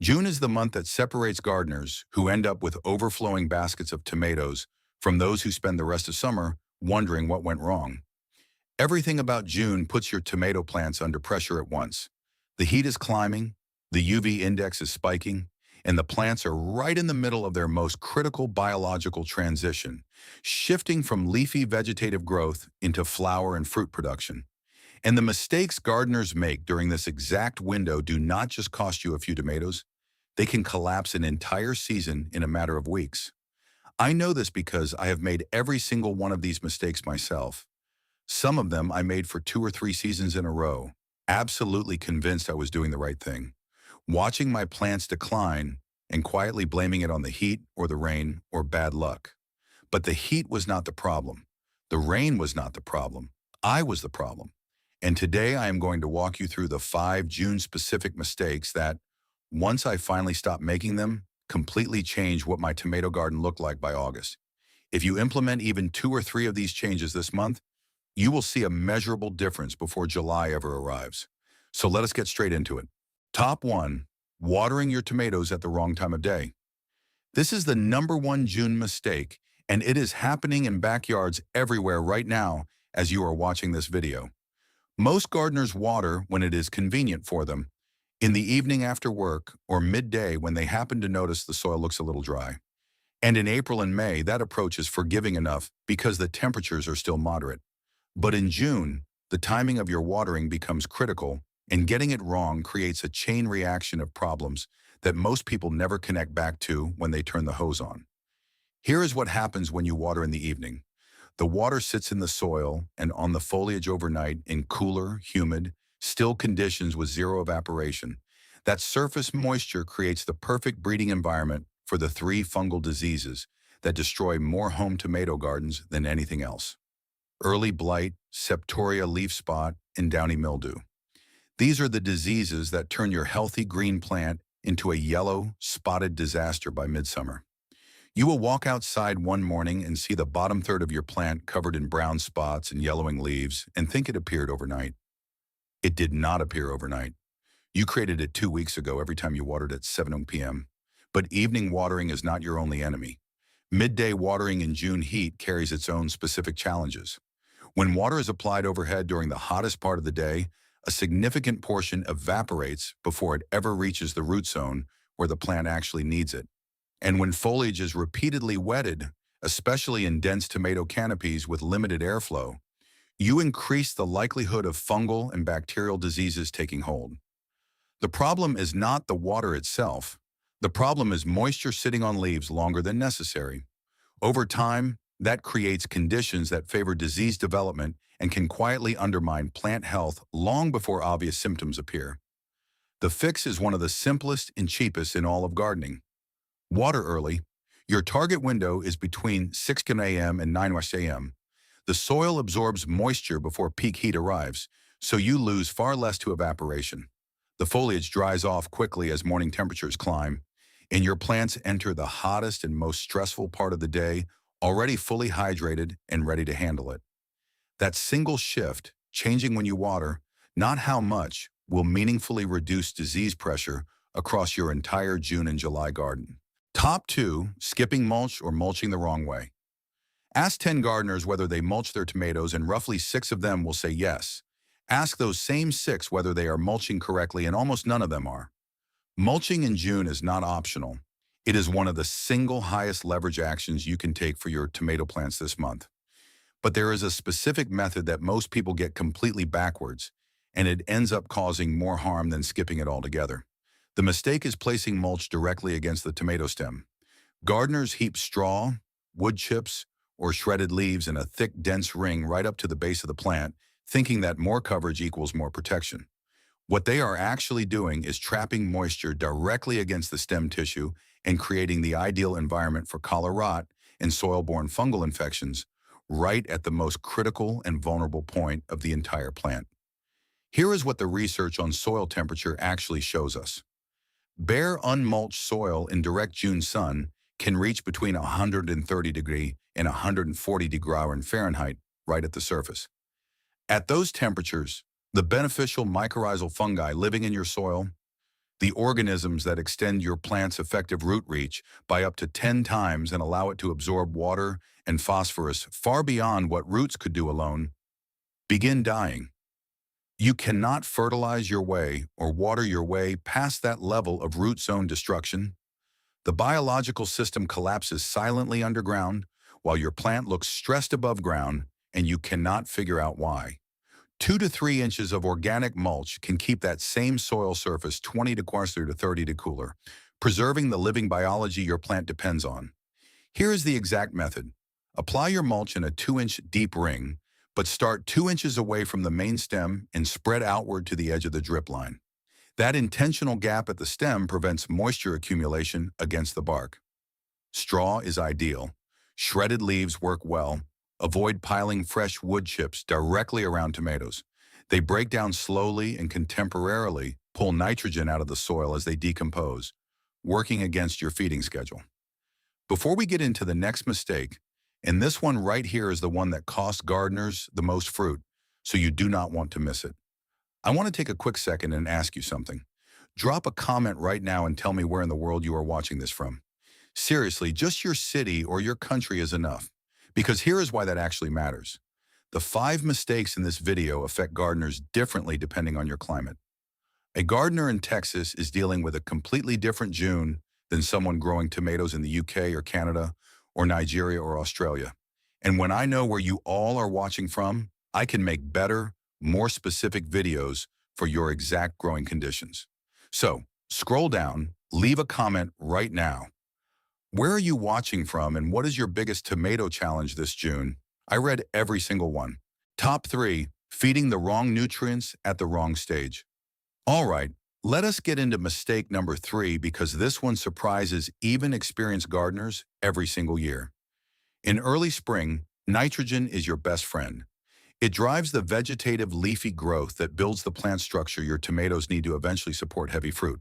June is the month that separates gardeners who end up with overflowing baskets of tomatoes from those who spend the rest of summer wondering what went wrong. Everything about June puts your tomato plants under pressure at once. The heat is climbing, the UV index is spiking, and the plants are right in the middle of their most critical biological transition, shifting from leafy vegetative growth into flower and fruit production. And the mistakes gardeners make during this exact window do not just cost you a few tomatoes, they can collapse an entire season in a matter of weeks. I know this because I have made every single one of these mistakes myself. Some of them I made for 2 or 3 seasons in a row, absolutely convinced I was doing the right thing, watching my plants decline and quietly blaming it on the heat or the rain or bad luck. But the heat was not the problem. The rain was not the problem. I was the problem. And today I am going to walk you through the 5 June-specific mistakes that, once I finally stopped making them, completely changed what my tomato garden looked like by August. If you implement even 2 or 3 of these changes this month, you will see a measurable difference before July ever arrives. So let us get straight into it. Top 1. Watering your tomatoes at the wrong time of day. This is the #1 June mistake, and it is happening in backyards everywhere right now as you are watching this video. Most gardeners water when it is convenient for them, in the evening after work or midday when they happen to notice the soil looks a little dry. And in April and May, that approach is forgiving enough because the temperatures are still moderate. But in June, the timing of your watering becomes critical, and getting it wrong creates a chain reaction of problems that most people never connect back to when they turn the hose on. Here is what happens when you water in the evening. The water sits in the soil and on the foliage overnight in cooler, humid, still conditions with zero evaporation. That surface moisture creates the perfect breeding environment for the 3 fungal diseases that destroy more home tomato gardens than anything else: early blight, septoria leaf spot, and downy mildew. These are the diseases that turn your healthy green plant into a yellow, spotted disaster by midsummer. You will walk outside one morning and see the bottom third of your plant covered in brown spots and yellowing leaves and think it appeared overnight. It did not appear overnight. You created it 2 weeks ago every time you watered at 7 p.m. But evening watering is not your only enemy. Midday watering in June heat carries its own specific challenges. When water is applied overhead during the hottest part of the day, a significant portion evaporates before it ever reaches the root zone where the plant actually needs it. And when foliage is repeatedly wetted, especially in dense tomato canopies with limited airflow, you increase the likelihood of fungal and bacterial diseases taking hold. The problem is not the water itself. The problem is moisture sitting on leaves longer than necessary. Over time, that creates conditions that favor disease development and can quietly undermine plant health long before obvious symptoms appear. The fix is one of the simplest and cheapest in all of gardening. Water early. Your target window is between 6 a.m. and 9 a.m. The soil absorbs moisture before peak heat arrives, so you lose far less to evaporation. The foliage dries off quickly as morning temperatures climb, and your plants enter the hottest and most stressful part of the day, already fully hydrated and ready to handle it. That single shift, changing when you water, not how much, will meaningfully reduce disease pressure across your entire June and July garden. Top 2, skipping mulch or mulching the wrong way. Ask 10 gardeners whether they mulch their tomatoes, and roughly 6 of them will say yes. Ask those same 6 whether they are mulching correctly, and almost none of them are. Mulching in June is not optional. It is one of the single highest leverage actions you can take for your tomato plants this month. But there is a specific method that most people get completely backwards, and it ends up causing more harm than skipping it altogether. The mistake is placing mulch directly against the tomato stem. Gardeners heap straw, wood chips, or shredded leaves in a thick, dense ring right up to the base of the plant, thinking that more coverage equals more protection. What they are actually doing is trapping moisture directly against the stem tissue and creating the ideal environment for collar rot and soil-borne fungal infections right at the most critical and vulnerable point of the entire plant. Here is what the research on soil temperature actually shows us. Bare, unmulched soil in direct June sun can reach between 130 and 140 Fahrenheit right at the surface. At those temperatures, the beneficial mycorrhizal fungi living in your soil, the organisms that extend your plant's effective root reach by up to 10 times and allow it to absorb water and phosphorus far beyond what roots could do alone, begin dying. You cannot fertilize your way or water your way past that level of root zone destruction. The biological system collapses silently underground while your plant looks stressed above ground and you cannot figure out why. 2 to 3 inches of organic mulch can keep that same soil surface 20 degrees to 30 degrees cooler, preserving the living biology your plant depends on. Here is the exact method. Apply your mulch in a 2-inch deep ring, but start 2 inches away from the main stem and spread outward to the edge of the drip line. That intentional gap at the stem prevents moisture accumulation against the bark. Straw is ideal. Shredded leaves work well. Avoid piling fresh wood chips directly around tomatoes. They break down slowly and can temporarily pull nitrogen out of the soil as they decompose, working against your feeding schedule. Before we get into the next mistake, and this one right here is the one that costs gardeners the most fruit, so you do not want to miss it. I want to take a quick second and ask you something. Drop a comment right now and tell me where in the world you are watching this from. Seriously, just your city or your country is enough. Because here is why that actually matters. The 5 mistakes in this video affect gardeners differently depending on your climate. A gardener in Texas is dealing with a completely different June than someone growing tomatoes in the UK or Canada or Nigeria or Australia. And when I know where you all are watching from, I can make better, more specific videos for your exact growing conditions. So, scroll down, leave a comment right now. Where are you watching from and what is your biggest tomato challenge this June? I read every single one. Top 3, feeding the wrong nutrients at the wrong stage. All right, let us get into mistake number 3 because this one surprises even experienced gardeners every single year. In early spring, nitrogen is your best friend. It drives the vegetative leafy growth that builds the plant structure your tomatoes need to eventually support heavy fruit.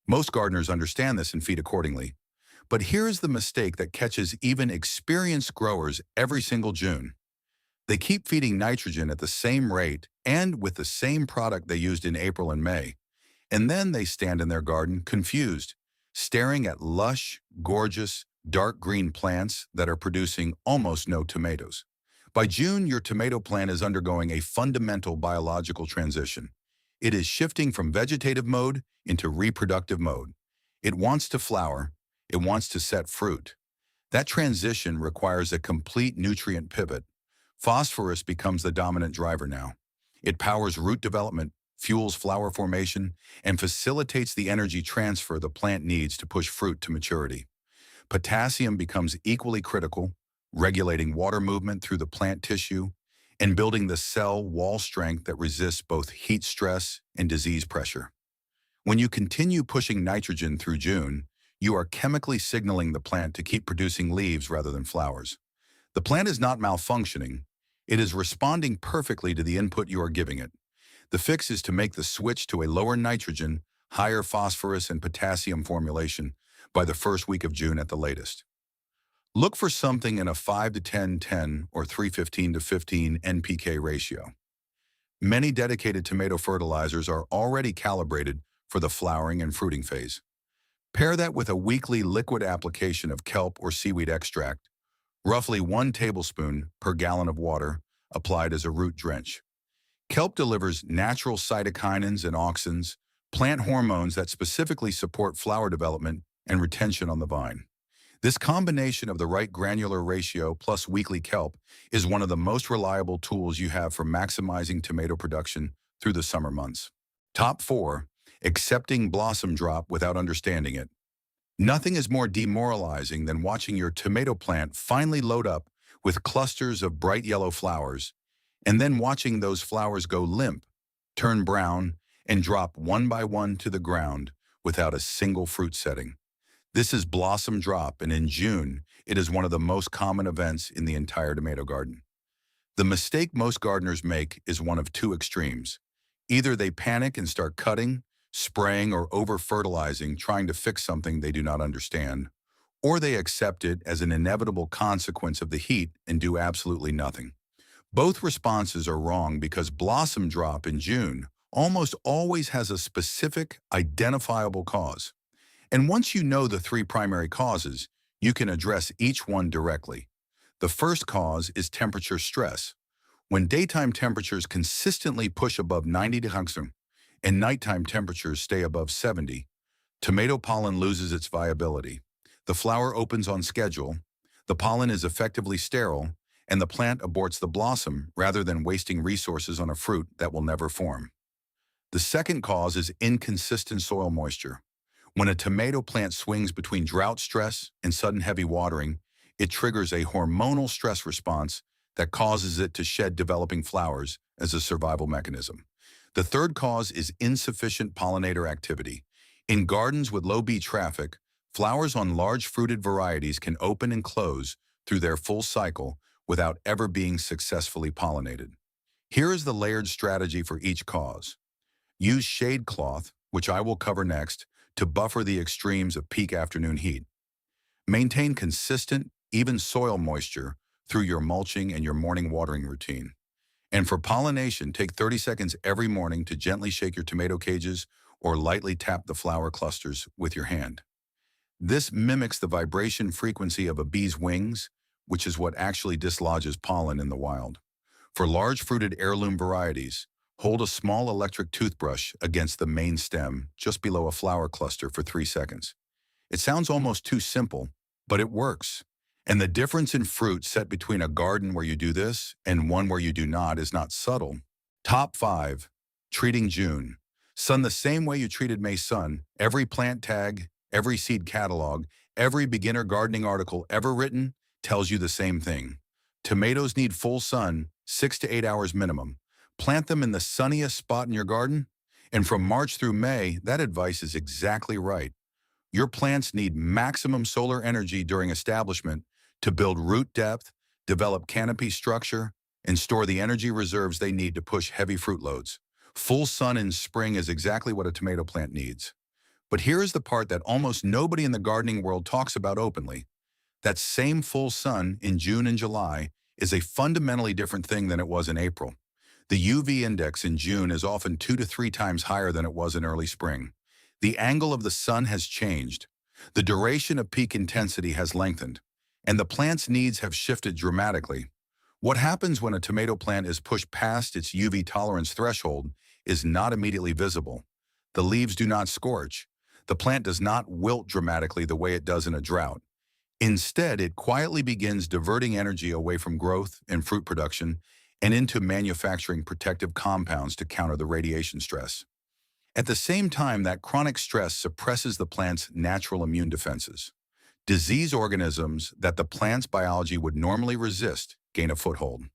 Most gardeners understand this and feed accordingly. But here's the mistake that catches even experienced growers every single June. They keep feeding nitrogen at the same rate and with the same product they used in April and May. And then they stand in their garden confused, staring at lush, gorgeous, dark green plants that are producing almost no tomatoes. By June, your tomato plant is undergoing a fundamental biological transition. It is shifting from vegetative mode into reproductive mode. It wants to flower. It wants to set fruit. That transition requires a complete nutrient pivot. Phosphorus becomes the dominant driver now. It powers root development, fuels flower formation, and facilitates the energy transfer the plant needs to push fruit to maturity. Potassium becomes equally critical, regulating water movement through the plant tissue and building the cell wall strength that resists both heat stress and disease pressure. When you continue pushing nitrogen through June, you are chemically signaling the plant to keep producing leaves rather than flowers. The plant is not malfunctioning. It is responding perfectly to the input you are giving it. The fix is to make the switch to a lower nitrogen, higher phosphorus and potassium formulation by the first week of June at the latest. Look for something in a 5 to 10, 10, or 3:15 to 15 NPK ratio. Many dedicated tomato fertilizers are already calibrated for the flowering and fruiting phase. Pair that with a weekly liquid application of kelp or seaweed extract, roughly 1 tablespoon per gallon of water, applied as a root drench. Kelp delivers natural cytokinins and auxins, plant hormones that specifically support flower development and retention on the vine. This combination of the right granular ratio plus weekly kelp is one of the most reliable tools you have for maximizing tomato production through the summer months. Top 4, accepting blossom drop without understanding it. Nothing is more demoralizing than watching your tomato plant finally load up with clusters of bright yellow flowers, and then watching those flowers go limp, turn brown, and drop one by one to the ground without a single fruit setting. This is blossom drop, and in June, it is one of the most common events in the entire tomato garden. The mistake most gardeners make is one of 2 extremes. Either they panic and start cutting, spraying, or over-fertilizing, trying to fix something they do not understand, or they accept it as an inevitable consequence of the heat and do absolutely nothing. Both responses are wrong because blossom drop in June almost always has a specific, identifiable cause. And once you know the three primary causes, you can address each one directly. The first cause is temperature stress. When daytime temperatures consistently push above 90 degrees and nighttime temperatures stay above 70, tomato pollen loses its viability. The flower opens on schedule, the pollen is effectively sterile, and the plant aborts the blossom rather than wasting resources on a fruit that will never form. The second cause is inconsistent soil moisture. When a tomato plant swings between drought stress and sudden heavy watering, it triggers a hormonal stress response that causes it to shed developing flowers as a survival mechanism. The third cause is insufficient pollinator activity. In gardens with low bee traffic, flowers on large fruited varieties can open and close through their full cycle without ever being successfully pollinated. Here is the layered strategy for each cause. Use shade cloth, which I will cover next, to buffer the extremes of peak afternoon heat. Maintain consistent, even soil moisture through your mulching and your morning watering routine. And for pollination, take 30 seconds every morning to gently shake your tomato cages or lightly tap the flower clusters with your hand. This mimics the vibration frequency of a bee's wings, which is what actually dislodges pollen in the wild. For large fruited heirloom varieties, hold a small electric toothbrush against the main stem just below a flower cluster for 3 seconds. It sounds almost too simple, but it works. And the difference in fruit set between a garden where you do this and one where you do not is not subtle. Top 5. Treating June. Sun the same way you treated May sun. Every plant tag, every seed catalog, every beginner gardening article ever written tells you the same thing. Tomatoes need full sun, 6 to 8 hours minimum. Plant them in the sunniest spot in your garden, and from March through May, that advice is exactly right. Your plants need maximum solar energy during establishment to build root depth, develop canopy structure, and store the energy reserves they need to push heavy fruit loads. Full sun in spring is exactly what a tomato plant needs. But here is the part that almost nobody in the gardening world talks about openly. That same full sun in June and July is a fundamentally different thing than it was in April. The UV index in June is often 2 to 3 times higher than it was in early spring. The angle of the sun has changed. The duration of peak intensity has lengthened, and the plant's needs have shifted dramatically. What happens when a tomato plant is pushed past its UV tolerance threshold is not immediately visible. The leaves do not scorch. The plant does not wilt dramatically the way it does in a drought. Instead, it quietly begins diverting energy away from growth and fruit production and into manufacturing protective compounds to counter the radiation stress. At the same time, that chronic stress suppresses the plant's natural immune defenses. Disease organisms that the plant's biology would normally resist gain a foothold.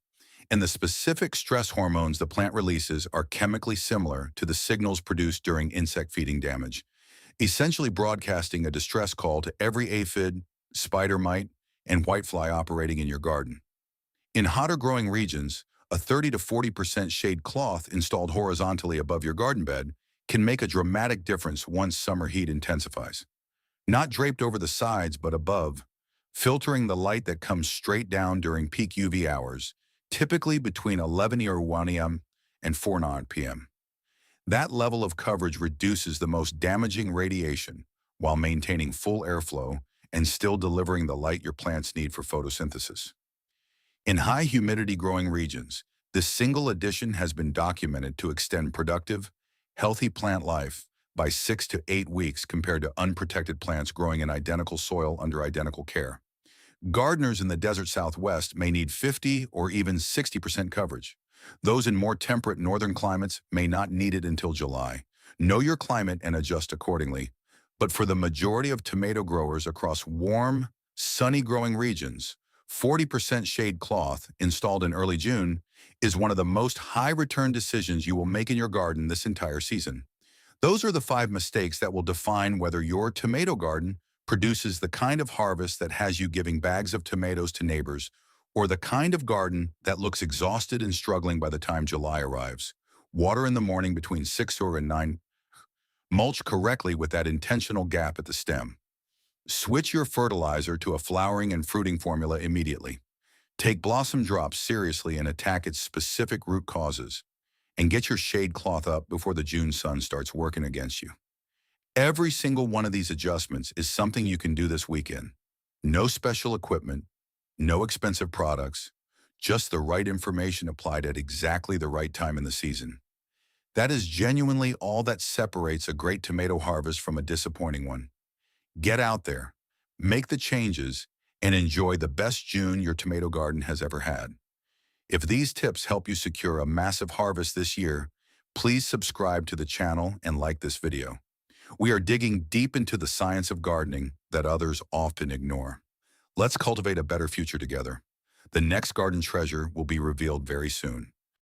And the specific stress hormones the plant releases are chemically similar to the signals produced during insect feeding damage, essentially broadcasting a distress call to every aphid, spider mite, and whitefly operating in your garden. In hotter growing regions, a 30 to 40% shade cloth installed horizontally above your garden bed can make a dramatic difference once summer heat intensifies. Not draped over the sides, but above, filtering the light that comes straight down during peak UV hours, typically between 11 or 1 a.m. and 4 p.m. That level of coverage reduces the most damaging radiation while maintaining full airflow and still delivering the light your plants need for photosynthesis. In high humidity growing regions, this single addition has been documented to extend productive, healthy plant life by 6 to 8 weeks compared to unprotected plants growing in identical soil under identical care. Gardeners in the desert Southwest may need 50 or even 60% coverage. Those in more temperate northern climates may not need it until July. Know your climate and adjust accordingly. But for the majority of tomato growers across warm, sunny growing regions, 40% shade cloth installed in early June is one of the most high return decisions you will make in your garden this entire season. Those are the 5 mistakes that will define whether your tomato garden produces the kind of harvest that has you giving bags of tomatoes to neighbors, or the kind of garden that looks exhausted and struggling by the time July arrives. Water in the morning between 6 or 9. Mulch correctly with that intentional gap at the stem. Switch your fertilizer to a flowering and fruiting formula immediately. Take blossom drops seriously and attack its specific root causes. and get your shade cloth up before the June sun starts working against you. Every single one of these adjustments is something you can do this weekend. No special equipment, no expensive products, just the right information applied at exactly the right time in the season. That is genuinely all that separates a great tomato harvest from a disappointing one. Get out there, make the changes, and enjoy the best June your tomato garden has ever had. If these tips help you secure a massive harvest this year, please subscribe to the channel and like this video. We are digging deep into the science of gardening that others often ignore. Let's cultivate a better future together. The next garden treasure will be revealed very soon.